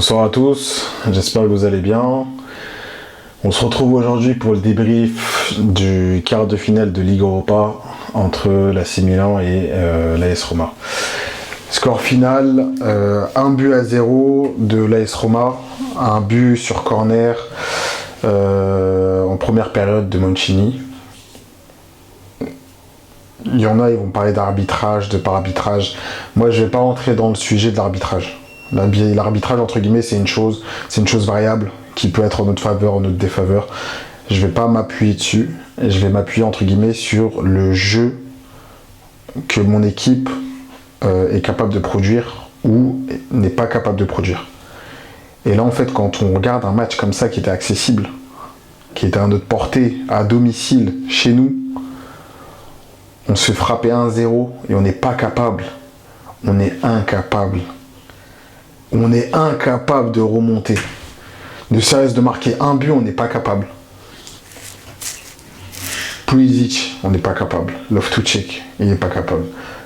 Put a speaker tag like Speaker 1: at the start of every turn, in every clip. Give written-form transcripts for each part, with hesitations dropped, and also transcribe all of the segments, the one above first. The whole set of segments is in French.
Speaker 1: Bonsoir à tous, j'espère que vous allez bien. On se retrouve aujourd'hui pour le débrief du quart de finale de Ligue Europa entre l'AC Milan et l'AS Roma. Score final, 1-0 de l'AS Roma, un but sur corner en première période de Mancini. Il y en a, ils vont parler d'arbitrage, de par-arbitrage. Moi, je ne vais pas rentrer dans le sujet de l'arbitrage. L'arbitrage, entre guillemets, c'est une chose variable qui peut être en notre faveur, en notre défaveur. Je ne vais pas m'appuyer dessus. Et je vais m'appuyer, entre guillemets, sur le jeu que mon équipe est capable de produire ou n'est pas capable de produire. Et là, en fait, quand on regarde un match comme ça qui était accessible, qui était à notre portée, à domicile, chez nous, on se fait frapper 1-0 et on n'est pas capable. On est incapable. On est incapable de remonter. Ne serait-ce de marquer un but, on n'est pas capable. Pulisic, on n'est pas capable. Loftus-Cheek, il n'est pas capable.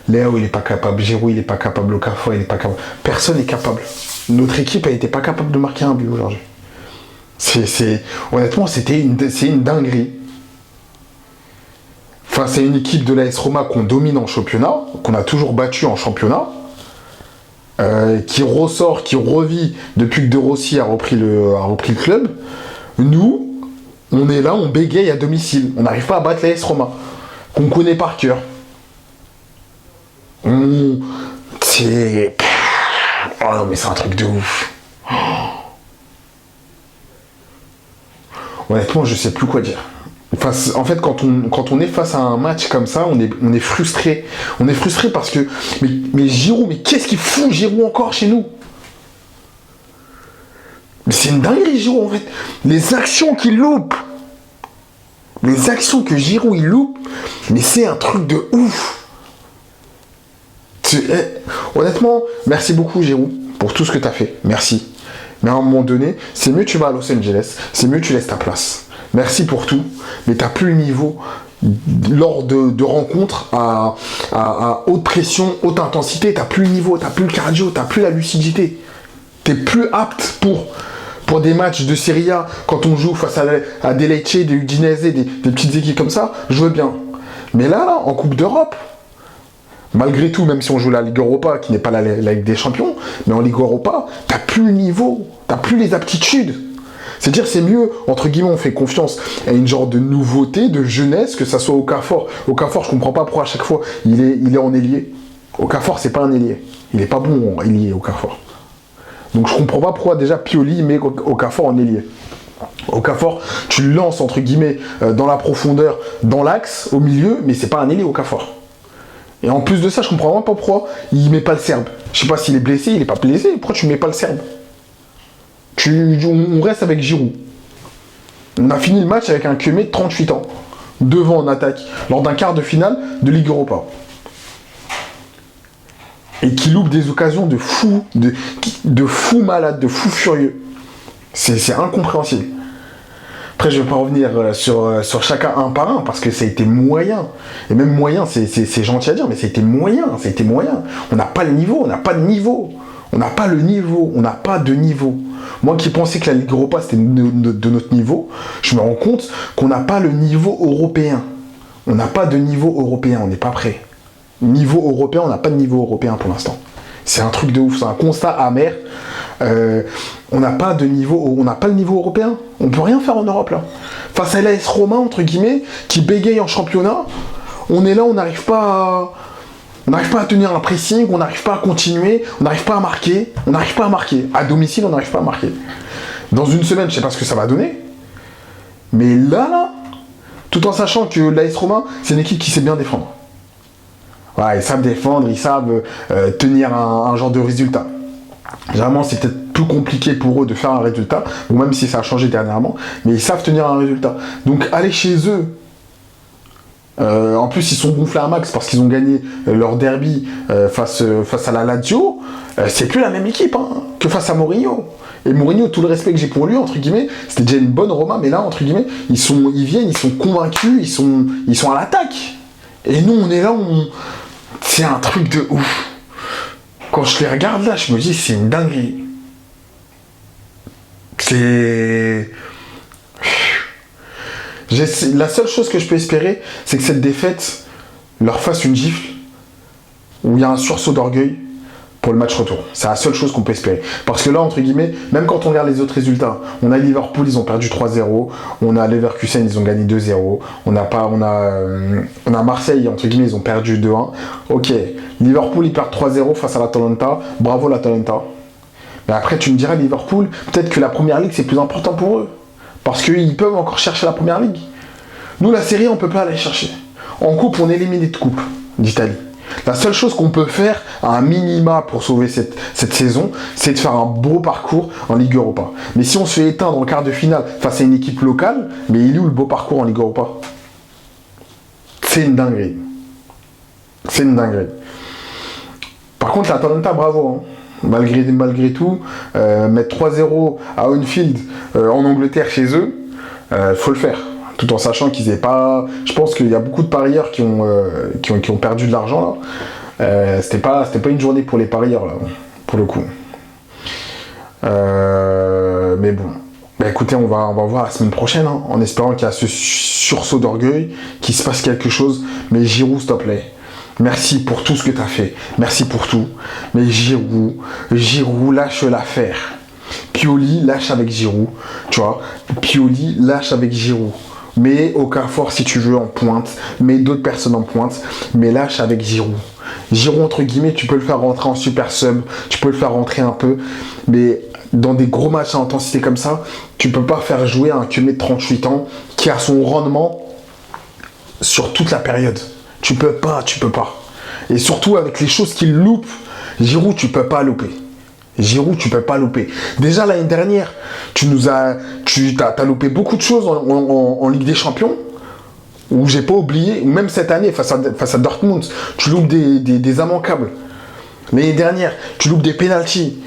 Speaker 1: Léo, il n'est pas capable. Giroud, il n'est pas capable. Okafor, il n'est pas capable. Personne n'est capable. Notre équipe a été pas capable de marquer un but aujourd'hui. Honnêtement, c'est une dinguerie. Enfin, c'est une équipe de l'AS Roma qu'on domine en championnat, qu'on a toujours battu en championnat, qui ressort, qui revit depuis que De Rossi a repris le club. Nous, on est là, on bégaye à domicile. On n'arrive pas à battre l'AS Roma, qu'on connaît par cœur. C'est... Oh non, mais c'est un truc de ouf. Honnêtement, je sais plus quoi dire. Enfin, en fait, quand on est face à un match comme ça, on est frustré. On est frustré parce que... Mais Giroud, mais qu'est-ce qu'il fout Giroud encore chez nous? Mais c'est une dinguerie, Giroud, en fait. Les actions qu'il loupe. Les actions que Giroud, il loupe. Mais c'est un truc de ouf. Honnêtement, merci beaucoup, Giroud, pour tout ce que tu as fait. Merci. Mais à un moment donné, c'est mieux tu vas à Los Angeles. C'est mieux tu laisses ta place. Merci pour tout, mais t'as plus le niveau lors de rencontres à haute pression, haute intensité, t'as plus le niveau, t'as plus le cardio, t'as plus la lucidité. T'es plus apte pour des matchs de Serie A, quand on joue face à des Lecce, des Udinese, des petites équipes comme ça, je veux bien. Mais là, en Coupe d'Europe, malgré tout, même si on joue la Ligue Europa, qui n'est pas la Ligue des Champions, mais en Ligue Europa, t'as plus le niveau, t'as plus les aptitudes. C'est-à-dire, c'est mieux, entre guillemets, on fait confiance à une genre de nouveauté, de jeunesse, que ça soit Okafor. Okafor, je comprends pas pourquoi à chaque fois, il est en ailier. Okafor, c'est pas un ailier. Il est pas bon en ailier, Okafor. Donc je comprends pas pourquoi déjà Pioli met Okafor en ailier. Okafor, tu le lances, entre guillemets, dans la profondeur, dans l'axe, au milieu, mais c'est pas un ailier, Okafor. Et en plus de ça, je comprends vraiment pas pourquoi il met pas le Serbe. Je sais pas s'il est blessé, il est pas blessé, pourquoi tu mets pas le Serbe? On reste avec Giroud. On a fini le match avec un Kemé de 38 ans, devant en attaque, lors d'un quart de finale de Ligue Europa. Et qui loupe des occasions de fou, de fou malade, de fou furieux. C'est incompréhensible. Après, je ne vais pas revenir sur chacun un par un, parce que ça a été moyen. Et même moyen, c'est gentil à dire, mais ça a été moyen. On n'a pas le niveau, on n'a pas de niveau. On n'a pas le niveau, on n'a pas de niveau. Moi qui pensais que la Ligue Europa c'était de notre niveau, je me rends compte qu'on n'a pas le niveau européen. On n'a pas de niveau européen, on n'est pas prêt. Niveau européen, on n'a pas de niveau européen pour l'instant. C'est un truc de ouf, c'est un constat amer. On n'a pas de niveau, on n'a pas le niveau européen. On peut rien faire en Europe là. Face à l'AS Roma, entre guillemets, qui bégaye en championnat, on est là, on n'arrive pas à tenir un pressing, on n'arrive pas à continuer, on n'arrive pas à marquer, À domicile, on n'arrive pas à marquer. Dans une semaine, je sais pas ce que ça va donner. Mais là, tout en sachant que l'AS Roma, c'est une équipe qui sait bien défendre. Ouais, ils savent défendre, ils savent tenir un genre de résultat. Généralement, c'est peut-être plus compliqué pour eux de faire un résultat, ou même si ça a changé dernièrement, mais ils savent tenir un résultat. Donc, aller chez eux, en plus, ils sont gonflés à max parce qu'ils ont gagné leur derby face à la Lazio. C'est plus la même équipe que face à Mourinho. Et Mourinho, tout le respect que j'ai pour lui, entre guillemets, c'était déjà une bonne Roma, mais là, entre guillemets, ils viennent, ils sont convaincus, ils sont à l'attaque. Et nous, on est là, c'est un truc de ouf. Quand je les regarde là, je me dis, c'est une dinguerie. C'est... La seule chose que je peux espérer, c'est que cette défaite leur fasse une gifle où il y a un sursaut d'orgueil pour le match retour. C'est la seule chose qu'on peut espérer. Parce que là, entre guillemets, même quand on regarde les autres résultats, on a Liverpool, ils ont perdu 3-0. On a Leverkusen, ils ont gagné 2-0. On a Marseille, entre guillemets, ils ont perdu 2-1. Ok, Liverpool, ils perdent 3-0 face à l'Atalanta. Bravo l'Atalanta. Mais après, tu me diras, Liverpool, peut-être que la Première Ligue, c'est plus important pour eux. Parce qu'ils peuvent encore chercher la Première Ligue. Nous, la Série, on peut pas aller chercher. En coupe, on est éliminé de coupe d'Italie. La seule chose qu'on peut faire, à un minima pour sauver cette saison, c'est de faire un beau parcours en Ligue Europa. Mais si on se fait éteindre en quart de finale face à une équipe locale, mais il est où le beau parcours en Ligue Europa? C'est une dinguerie. C'est une dinguerie. Par contre, l'Atalanta, bravo. Hein. Malgré tout, mettre 3-0 à Anfield en Angleterre chez eux, faut le faire. Tout en sachant qu'ils n'aient pas... Je pense qu'il y a beaucoup de parieurs qui ont perdu de l'argent, là. C'était pas une journée pour les parieurs, là, pour le coup. Mais bon. Bah, écoutez, on va voir la semaine prochaine, hein, en espérant qu'il y a ce sursaut d'orgueil, qu'il se passe quelque chose. Mais Giroud, s'il te plaît. Merci pour tout ce que tu as fait. Merci pour tout. Mais Giroud, lâche l'affaire. Pioli, lâche avec Giroud. Tu vois, Pioli, lâche avec Giroud. Mais Okafor, si tu veux, en pointe. Mais d'autres personnes en pointe. Mais lâche avec Giroud. Giroud, entre guillemets, tu peux le faire rentrer en super sub. Tu peux le faire rentrer un peu. Mais dans des gros matchs à intensité comme ça, tu peux pas faire jouer un QM de 38 ans qui a son rendement sur toute la période. Tu peux pas. Et surtout avec les choses qu'il loupe, Giroud, tu peux pas louper. Déjà l'année dernière, tu as loupé beaucoup de choses en Ligue des Champions, où j'ai pas oublié, ou même cette année face à Dortmund, tu loupes des immanquables. L'année dernière, tu loupes des pénaltys.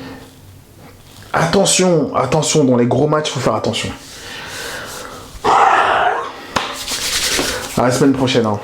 Speaker 1: Attention, dans les gros matchs, il faut faire attention. À la semaine prochaine. Hein.